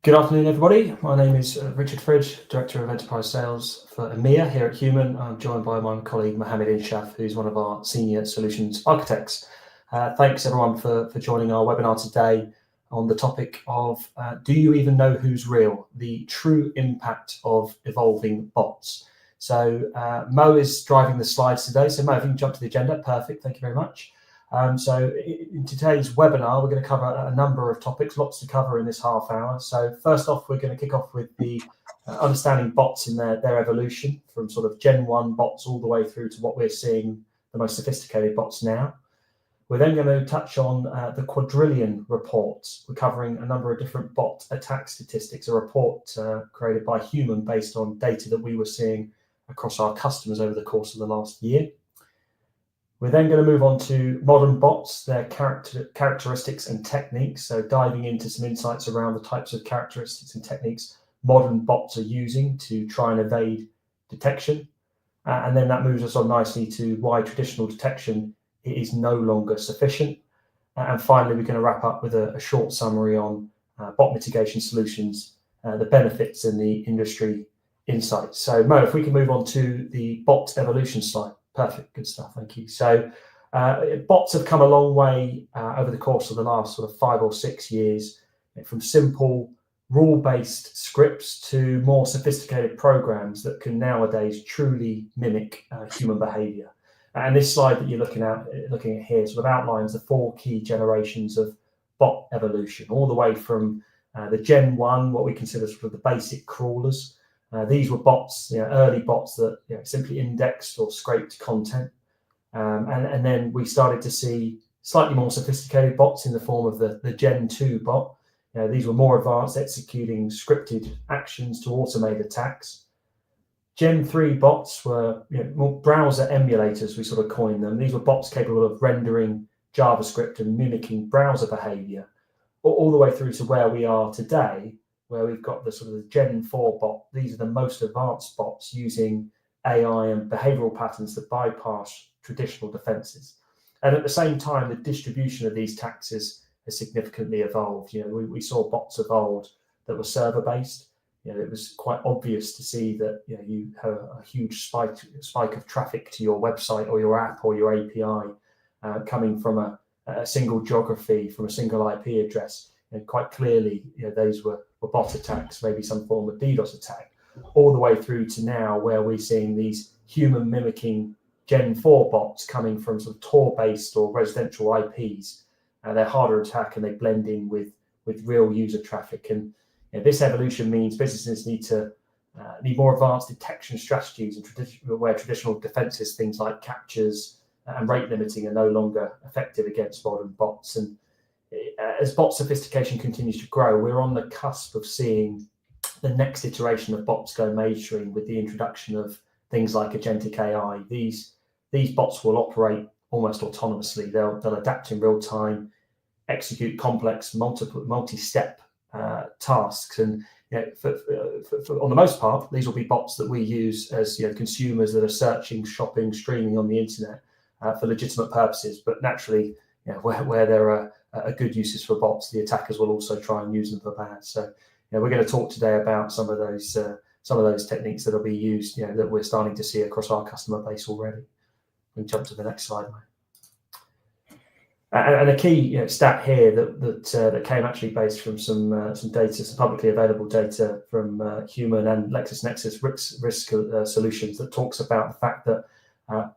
Good afternoon, everybody. My name is Richard Fridge, Director of Enterprise Sales for EMEA here at Human. I'm joined by my colleague Mohammed Inshaf, who's one of our Senior Solutions Architects. Thanks, everyone, for joining our webinar today on the topic of do you even know who's real? The true impact of evolving bots. So Mo is driving the slides today. So Mo, if you can jump to the agenda, perfect. Thank you very much. So in today's webinar, we're going to cover a number of topics, lots to cover in this half hour. So first off, we're going to kick off with the understanding bots in their evolution from sort of Gen 1 bots all the way through to what we're seeing, the most sophisticated bots now. We're then going to touch on the quadrillion reports. We're covering a number of different bot attack statistics, a report created by Human based on data that we were seeing across our customers over the course of the last year. We're then going to move on to modern bots, their characteristics and techniques. So diving into some insights around the types of characteristics and techniques modern bots are using to try and evade detection. And then that moves us on nicely to why traditional detection is no longer sufficient. And finally, we're going to wrap up with a short summary on bot mitigation solutions, the benefits and the industry insights. So Mo, if we can move on to the bot evolution slide. Perfect, good stuff, thank you. So bots have come a long way over the course of the last sort of 5 or 6 years, from simple rule-based scripts to more sophisticated programs that can nowadays truly mimic human behavior. And this slide that you're looking at here sort of outlines the 4 key generations of bot evolution, all the way from the Gen 1, what we consider sort of the basic crawlers. These were bots, early bots that simply indexed or scraped content. And then we started to see slightly more sophisticated bots in the form of the Gen 2 bot. These were more advanced, executing scripted actions to automate attacks. Gen 3 bots were more browser emulators, we sort of coined them. These were bots capable of rendering JavaScript and mimicking browser behavior, all the way through to where we are today, where we've got the sort of the Gen 4 bot. These are the most advanced bots using AI and behavioral patterns that bypass traditional defenses. And at the same time, the distribution of these attacks has significantly evolved. We saw bots of old that were server-based. It was quite obvious to see that you have a huge spike of traffic to your website or your app or your API coming from a single geography, from a single IP address. And quite clearly, those were bot attacks, maybe some form of DDoS attack, all the way through to now where we're seeing these human mimicking Gen 4 bots coming from sort of Tor-based or residential IPs. They're harder to attack and they blend in with real user traffic. And this evolution means businesses need more advanced detection strategies, and where traditional defenses, things like captures and rate limiting, are no longer effective against modern bots. And as bot sophistication continues to grow, we're on the cusp of seeing the next iteration of bots go mainstream with the introduction of things like agentic AI. These bots will operate almost autonomously. They'll adapt in real time, execute complex multi-step tasks, and on the most part, these will be bots that we use as consumers that are searching, shopping, streaming on the internet for legitimate purposes. But naturally, where there are good uses for bots, the attackers will also try and use them for bad. So we're going to talk today about some of those techniques that will be used, that we're starting to see across our customer base already. We can jump to the next slide, mate. And a key stat here that came actually based from some data, some publicly available data from Human and LexisNexis risk solutions, that talks about the fact that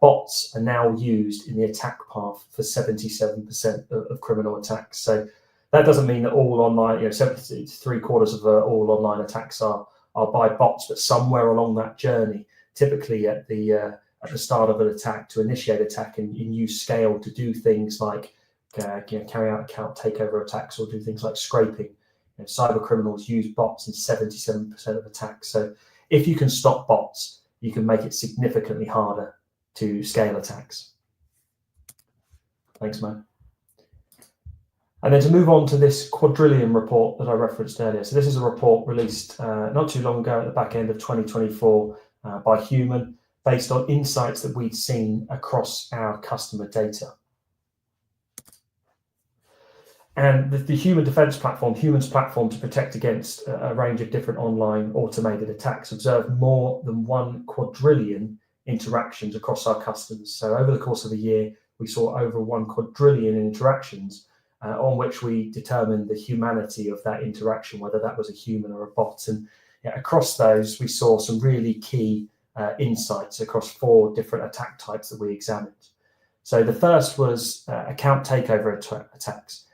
bots are now used in the attack path for 77% of criminal attacks. So that doesn't mean that all online, 3/4 of all online attacks are by bots, but somewhere along that journey, typically at the start of an attack, to initiate attack and use scale to do things like carry out account takeover attacks or do things like scraping. Cyber criminals use bots in 77% of attacks. So if you can stop bots, you can make it significantly harder to scale attacks. Thanks, Mo. And then to move on to this quadrillion report that I referenced earlier. So this is a report released not too long ago at the back end of 2024 by Human, based on insights that we'd seen across our customer data. And the human defense platform, Human's platform to protect against a range of different online automated attacks, observed more than 1 quadrillion interactions across our customers. So over the course of a year, we saw over 1 quadrillion interactions on which we determined the humanity of that interaction, whether that was a human or a bot. And across those, we saw some really key insights across 4 different attack types that we examined. So the first was account takeover attacks.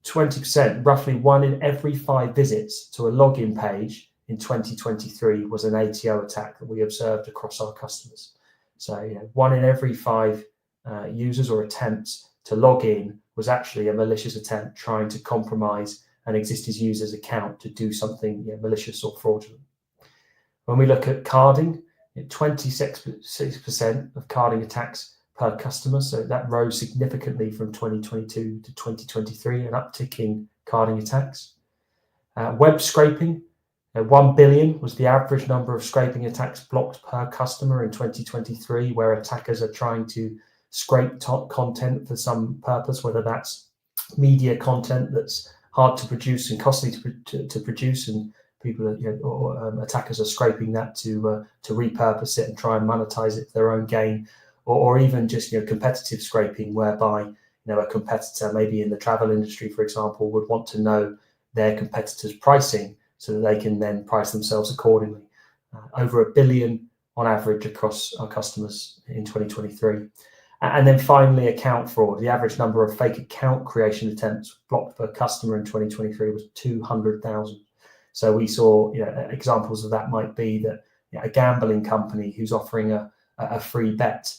20%, roughly 1 in every 5 visits to a login page in 2023 was an ATO attack that we observed across our customers. So 1 in every 5 users or attempts to log in was actually a malicious attempt trying to compromise an existing user's account to do something malicious or fraudulent. When we look at carding, 26% of carding attacks per customer. So that rose significantly from 2022 to 2023, an uptick in carding attacks. Web scraping, 1 billion was the average number of scraping attacks blocked per customer in 2023, where attackers are trying to scrape top content for some purpose, whether that's media content that's hard to produce and costly to produce, and people or attackers are scraping that to repurpose it and try and monetize it for their own gain. Or even just competitive scraping, whereby a competitor, maybe in the travel industry, for example, would want to know their competitors' pricing so that they can then price themselves accordingly. Over 1 billion on average across our customers in 2023. And then finally, account fraud. The average number of fake account creation attempts blocked per customer in 2023 was 200,000. So we saw examples of that might be that a gambling company who's offering a free bet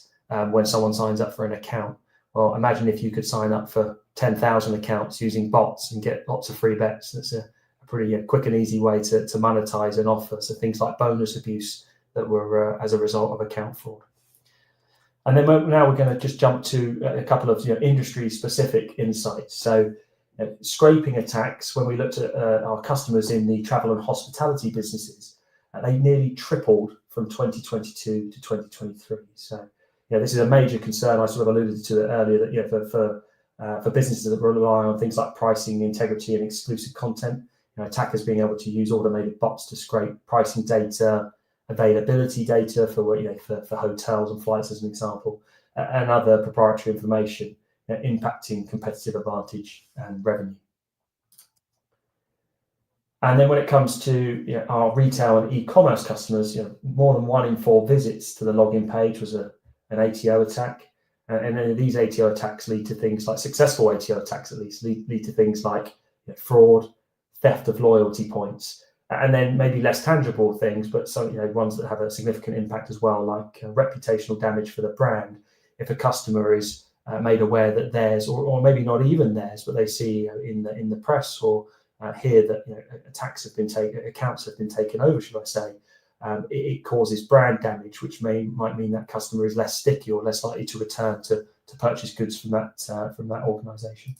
when someone signs up for an account. Well, imagine if you could sign up for 10,000 accounts using bots and get lots of free bets. That's a pretty quick and easy way to monetize an offer. So things like bonus abuse that were as a result of account fraud. And then now we're going to just jump to a couple of industry-specific insights. So scraping attacks, when we looked at our customers in the travel and hospitality businesses, they nearly tripled from 2022 to 2023. So this is a major concern. I sort of alluded to it earlier that for businesses that rely on things like pricing, integrity, and exclusive content, attackers being able to use automated bots to scrape pricing data, availability data for hotels and flights, as an example, and other proprietary information, impacting competitive advantage and revenue. And then when it comes to our retail and e-commerce customers, more than 1 in 4 visits to the login page was an ATO attack. And then these ATO attacks lead to things like successful ATO attacks, at least, lead to things like fraud, theft of loyalty points, and then maybe less tangible things, but some ones that have a significant impact as well, like reputational damage for the brand. If a customer is made aware that theirs, or maybe not even theirs, but they see in the press or hear that accounts have been taken over, should I say, it causes brand damage, which might mean that customer is less sticky or less likely to return to purchase goods from that organisation.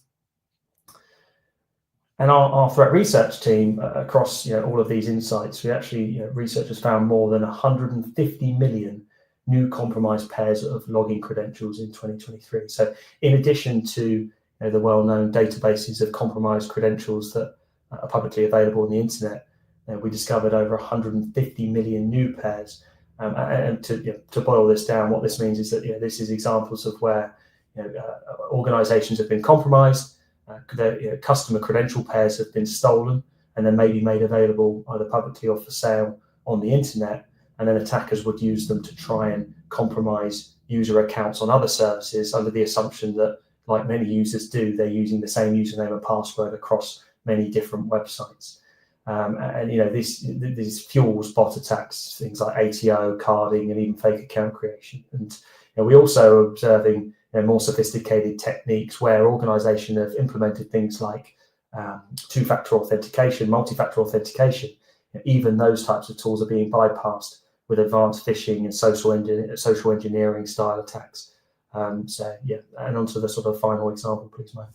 And our threat research team, across all of these insights, we actually researchers found more than 150 million new compromised pairs of login credentials in 2023. So in addition to the well-known databases of compromised credentials that are publicly available on the internet, we discovered over 150 million new pairs. And to boil this down, what this means is that this is examples of where organizations have been compromised, customer credential pairs have been stolen and then maybe made available either publicly or for sale on the internet, and then attackers would use them to try and compromise user accounts on other services under the assumption that, like many users do, they're using the same username and password across many different websites. And this fuels bot attacks, things like ATO, carding, and even fake account creation. And we also are observing more sophisticated techniques where organizations have implemented things like two-factor authentication, multi-factor authentication. Even those types of tools are being bypassed with advanced phishing and social engineering style attacks. And on to the sort of final example, please, Mo.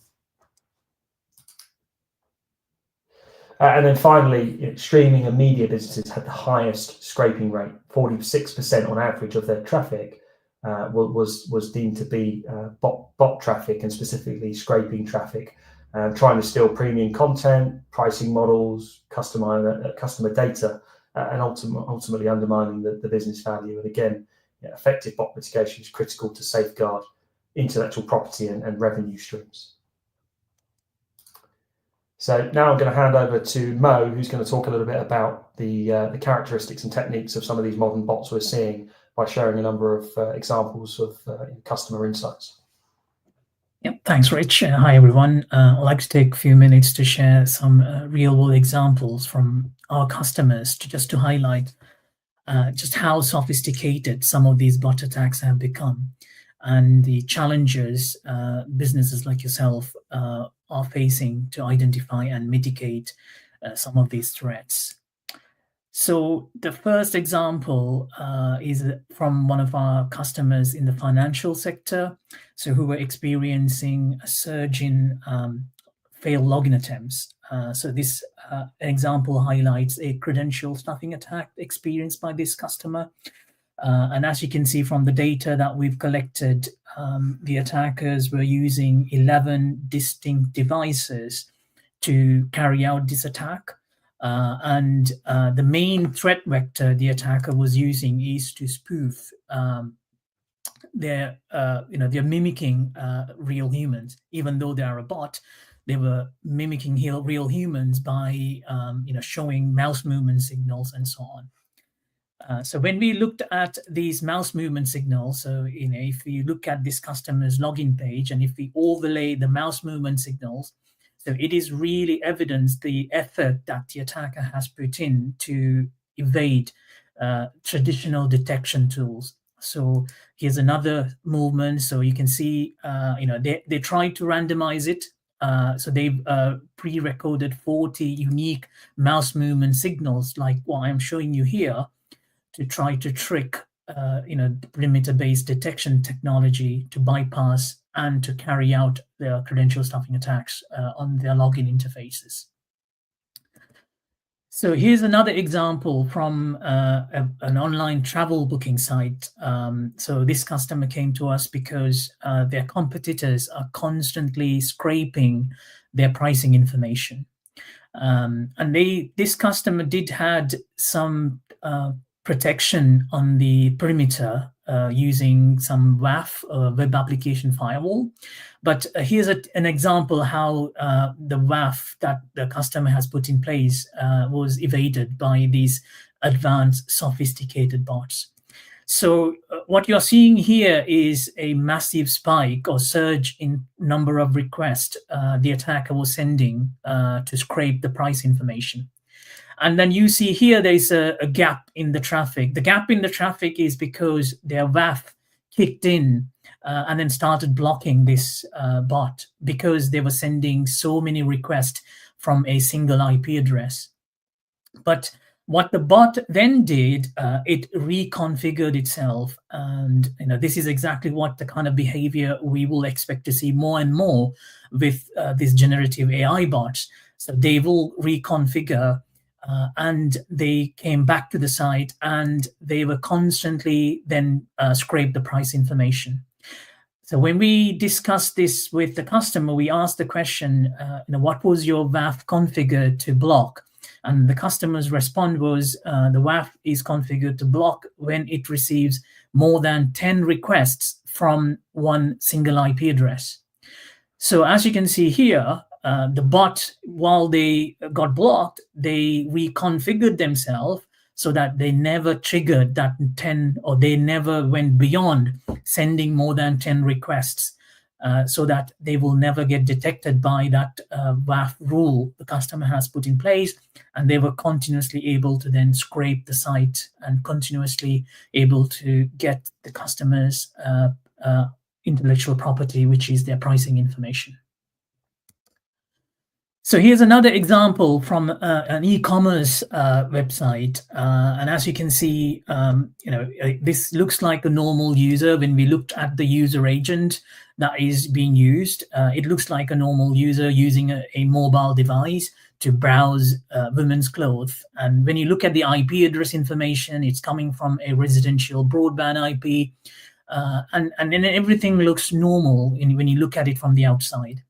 And then finally, streaming and media businesses had the highest scraping rate. 46% on average of their traffic was deemed to be bot traffic, and specifically scraping traffic. trying to steal premium content, pricing models, customer data, and ultimately undermining the business value. And again, effective bot mitigation is critical to safeguard intellectual property and revenue streams. So now I'm going to hand over to Mo, who's going to talk a little bit about the characteristics and techniques of some of these modern bots we're seeing by sharing a number of examples of customer insights. Yep, thanks, Rich. Hi, everyone. I'd like to take a few minutes to share some real-world examples from our customers to highlight just how sophisticated some of these bot attacks have become and the challenges businesses like yourself are facing to identify and mitigate some of these threats. So the first example is from one of our customers in the financial sector, so who were experiencing a surge in failed login attempts. So this example highlights a credential stuffing attack experienced by this customer. And as you can see from the data that we've collected, the attackers were using 11 distinct devices to carry out this attack. And the main threat vector the attacker was using is to spoof they're mimicking real humans. Even though they are a bot, they were mimicking real humans by showing mouse movement signals and so on. So when we looked at these mouse movement signals, so if you look at this customer's login page and if we overlay the mouse movement signals, so it is really evidence the effort that the attacker has put in to evade traditional detection tools. So here's another movement. So you can see, they tried to randomize it. So they've pre-recorded 40 unique mouse movement signals, like what I'm showing you here, to try to trick, perimeter-based detection technology to bypass and to carry out their credential stuffing attacks on their login interfaces. So here's another example from an online travel booking site. So this customer came to us because their competitors are constantly scraping their pricing information. And this customer did had some protection on the perimeter using some WAF, web application firewall. But here's an example how the WAF that the customer has put in place was evaded by these advanced, sophisticated bots. So what you're seeing here is a massive spike or surge in number of requests the attacker was sending to scrape the price information. And then you see here there's a gap in the traffic. The gap in the traffic is because their WAF kicked in and then started blocking this bot because they were sending so many requests from a single IP address. But what the bot then did, it reconfigured itself. And this is exactly what the kind of behavior we will expect to see more and more with these generative AI bots. So they will reconfigure and they came back to the site and they were constantly then scrape the price information. So when we discussed this with the customer, we asked the question, what was your WAF configured to block? And the customer's response was, the WAF is configured to block when it receives more than 10 requests from one single IP address. So as you can see here, the bot, while they got blocked, they reconfigured themselves so that they never triggered that 10, or they never went beyond sending more than 10 requests, so that they will never get detected by that WAF rule the customer has put in place. And they were continuously able to then scrape the site and continuously able to get the customer's intellectual property, which is their pricing information. So here's another example from an e-commerce website, and as you can see, this looks like a normal user. When we looked at the user agent that is being used, it looks like a normal user using a mobile device to browse women's clothes. And when you look at the IP address information, it's coming from a residential broadband IP, and then everything looks normal when you look at it from the outside.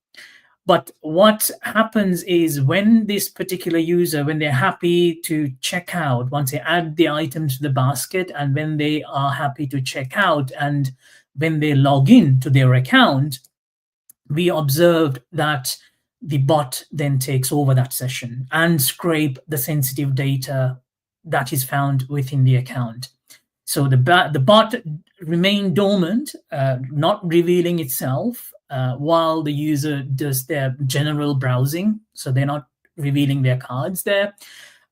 But what happens is when this particular user, when they're happy to check out, once they add the items to the basket, and when they are happy to check out, and when they log in to their account, we observed that the bot then takes over that session and scrape the sensitive data that is found within the account. So the bot remained dormant, not revealing itself while the user does their general browsing. So they're not revealing their cards there.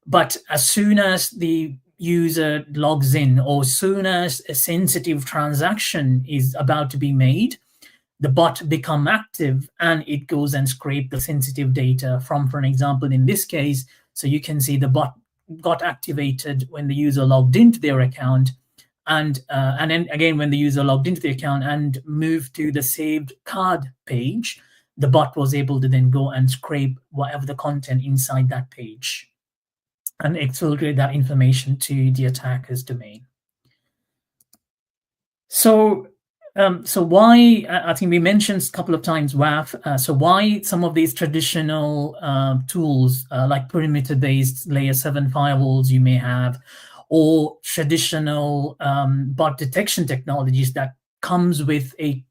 But as soon as the user logs in, or as soon as a sensitive transaction is about to be made, the bot become active and it goes and scrape the sensitive data from, for an example, in this case. So you can see the bot got activated when the user logged into their account, and then again when the user logged into the account and moved to the saved card page, the bot was able to then go and scrape whatever the content inside that page and exfiltrate that information to the attacker's domain. So why, I think we mentioned a couple of times WAF. So why some of these traditional tools like perimeter-based layer 7 firewalls you may have, or traditional bot detection technologies that comes with a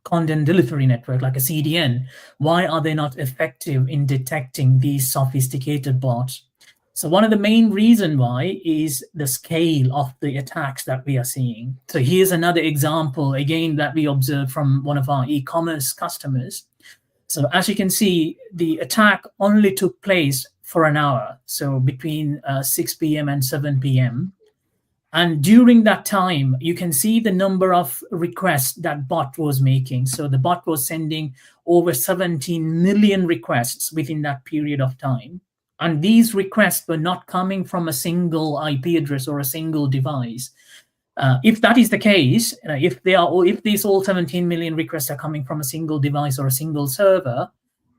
content delivery network like a CDN, why are they not effective in detecting these sophisticated bots? So one of the main reasons why is the scale of the attacks that we are seeing. So here's another example, again, that we observed from one of our e-commerce customers. So as you can see, the attack only took place for an hour, so between 6 p.m. and 7 p.m. And during that time, you can see the number of requests that bot was making. So the bot was sending over 17 million requests within that period of time. And these requests were not coming from a single IP address or a single device. If that is the case, if these all 17 million requests are coming from a single device or a single server,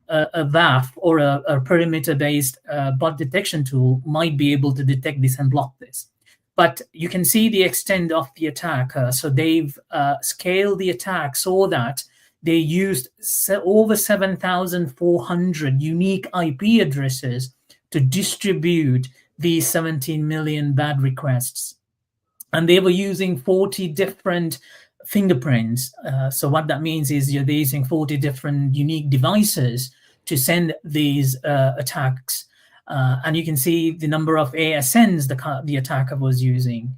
a WAF or a perimeter-based bot detection tool might be able to detect this and block this. But you can see the extent of the attack. So they've scaled the attack so that they used over 7,400 unique IP addresses to distribute these 17 million bad requests. And they were using 40 different fingerprints. So what that means is they're using 40 different unique devices to send these attacks. And you can see the number of ASNs the attacker was using.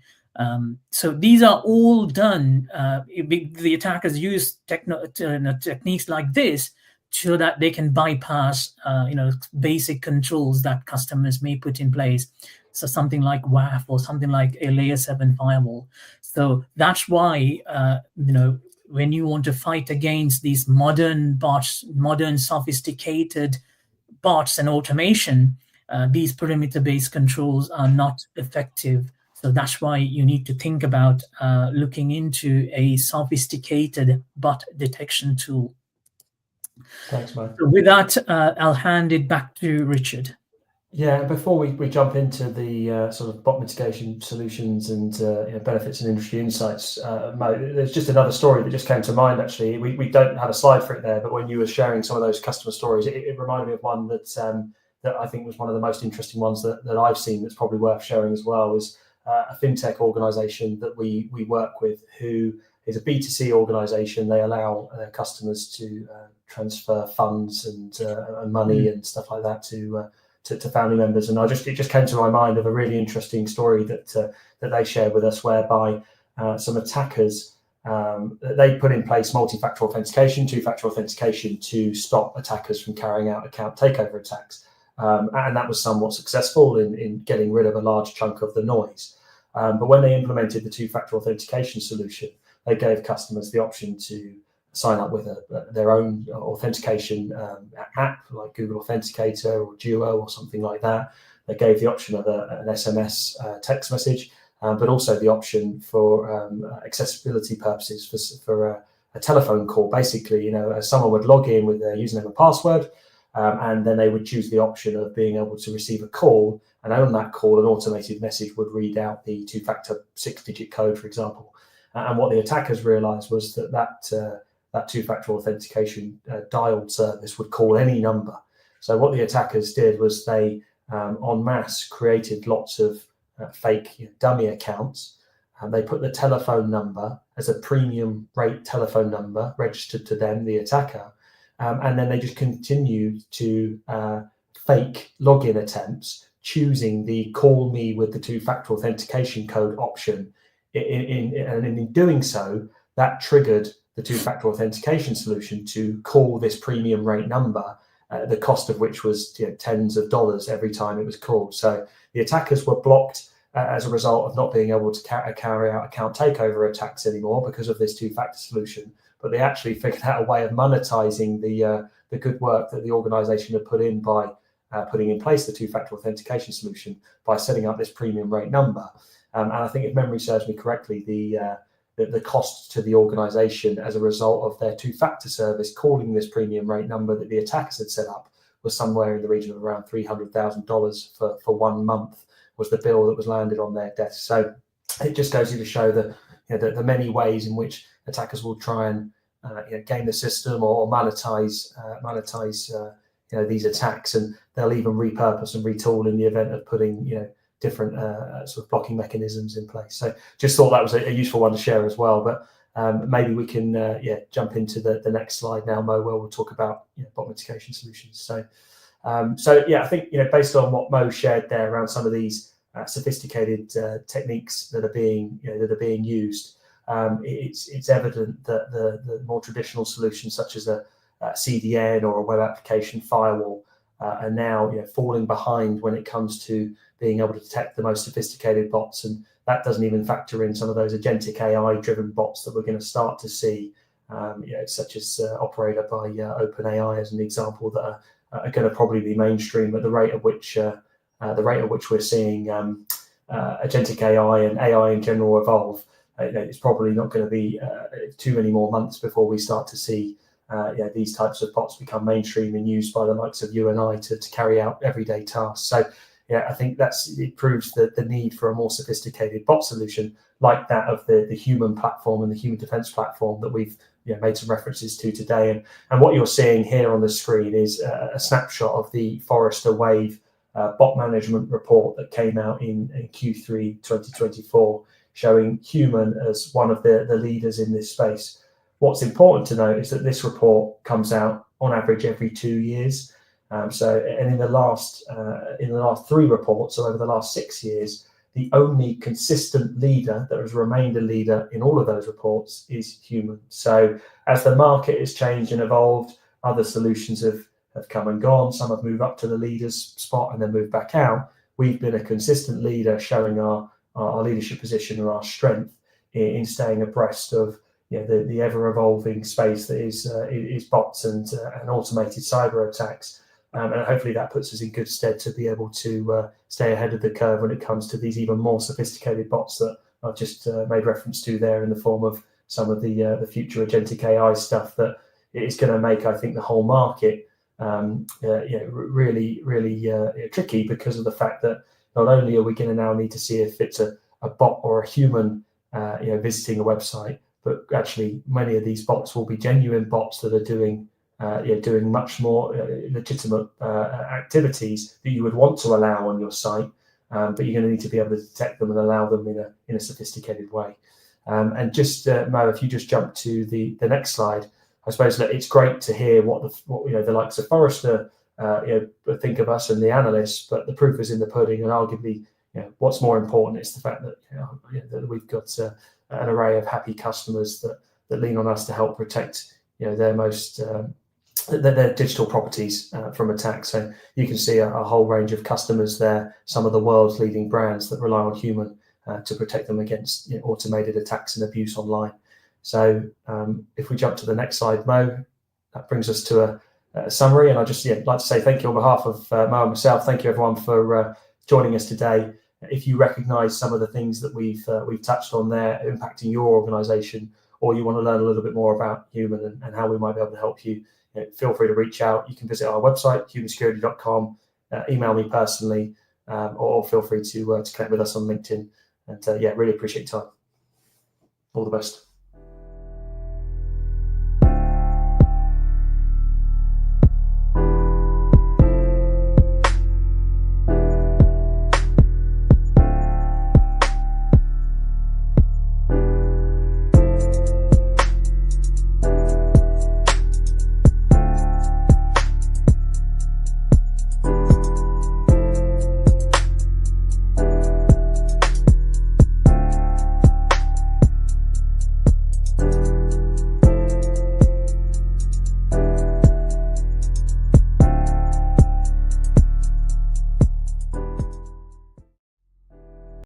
So these are all done. The attackers use techniques like this so that they can bypass basic controls that customers may put in place. So something like WAF or something like a layer 7 firewall. So that's why when you want to fight against these modern bots, modern sophisticated bots and automation, these perimeter-based controls are not effective. So that's why you need to think about looking into a sophisticated bot detection tool. Thanks, Mo. So with that, I'll hand it back to Richard. Yeah, before we jump into the sort of bot mitigation solutions and benefits and industry insights, Mo, there's just another story that just came to mind, actually. We don't have a slide for it there, but when you were sharing some of those customer stories, it reminded me of one that I think was one of the most interesting ones that I've seen that's probably worth sharing as well, is a fintech organization that we work with, who is a B2C organization. They allow their customers to transfer funds and money and stuff like that to family members. And it just came to my mind of a really interesting story that they shared with us, whereby some attackers, they put in place multi-factor authentication, two-factor authentication, to stop attackers from carrying out account takeover attacks. And that was somewhat successful in getting rid of a large chunk of the noise. But when they implemented the two-factor authentication solution, they gave customers the option to sign up with their own authentication app, like Google Authenticator or Duo or something like that. They gave the option of an SMS text message, but also the option for accessibility purposes for a telephone call. Basically, someone would log in with their username and password, and then they would choose the option of being able to receive a call, and on that call, an automated message would read out the two-factor 6-digit code, for example. And what the attackers realized was that that two-factor authentication dialed service would call any number. So what the attackers did was they en masse created lots of fake dummy accounts, and they put the telephone number as a premium rate telephone number registered to them, the attacker, and then they just continued to fake login attempts, choosing the call me with the two-factor authentication code option. And in doing so, that triggered the two-factor authentication solution to call this premium rate number, the cost of which was tens of dollars every time it was called. So the attackers were blocked as a result of not being able to carry out account takeover attacks anymore because of this two-factor solution. But they actually figured out a way of monetizing the good work that the organization had put in by putting in place the two-factor authentication solution by setting up this premium rate number. And I think, if memory serves me correctly, the cost to the organization as a result of their two-factor service calling this premium rate number that the attackers had set up was somewhere in the region of around $300,000 for 1 month was the bill that was landed on their desk. So it just goes to show the many ways in which attackers will try and game the system or monetize these attacks, and they'll even repurpose and retool in the event of putting different sort of blocking mechanisms in place. So just thought that was a useful one to share as well. But maybe we can jump into the next slide now, Mo, where we'll talk about bot mitigation solutions. So I think based on what Mo shared there around some of these sophisticated techniques that are being used, it's evident that the more traditional solutions such as a CDN or a web application firewall are now falling behind when it comes to being able to detect the most sophisticated bots, and that doesn't even factor in some of those agentic AI-driven bots that we're going to start to see, such as Operator by OpenAI as an example, that are going to probably be mainstream at the rate at which we're seeing agentic AI and AI in general evolve. It's probably not going to be too many more months before we start to see these types of bots become mainstream and used by the likes of you and I to carry out everyday tasks. So I think it proves the need for a more sophisticated bot solution like that of the human platform and the human defense platform that we've made some references to today. And what you're seeing here on the screen is a snapshot of the Forrester Wave bot management report that came out in Q3 2024, showing human as one of the leaders in this space. What's important to note is that this report comes out on average every 2 years. And in the last 3 reports, so over the last 6 years, the only consistent leader that has remained a leader in all of those reports is human. So as the market has changed and evolved, other solutions have come and gone. Some have moved up to the leader's spot and then moved back out. We've been a consistent leader, showing our leadership position and our strength in staying abreast of the ever-evolving space that is bots and automated cyber attacks. And hopefully that puts us in good stead to be able to stay ahead of the curve when it comes to these even more sophisticated bots that I've just made reference to there, in the form of some of the future agentic AI stuff that is going to make, I think, the whole market really tricky, because of the fact that not only are we going to now need to see if it's a bot or a human visiting a website, but actually many of these bots will be genuine bots that are doing much more legitimate activities that you would want to allow on your site, but you're going to need to be able to detect them and allow them in a sophisticated way. And just Mo, if you just jump to the next slide, I suppose that it's great to hear what the likes of Forrester think of us and the analysts, but the proof is in the pudding. And arguably, what's more important is the fact that that we've got an array of happy customers that lean on us to help protect their most their digital properties from attacks. So you can see a whole range of customers there, some of the world's leading brands that rely on human to protect them against automated attacks and abuse online. So if we jump to the next slide, Mo, that brings us to a summary. And I just like to say thank you on behalf of Mo and myself. Thank you everyone for joining us today. If you recognise some of the things that we've touched on there impacting your organisation, or you want to learn a little bit more about human and how we might be able to help you, feel free to reach out. You can visit our website, humansecurity.com, email me personally, or feel free to connect with us on LinkedIn. And really appreciate your time. All the best.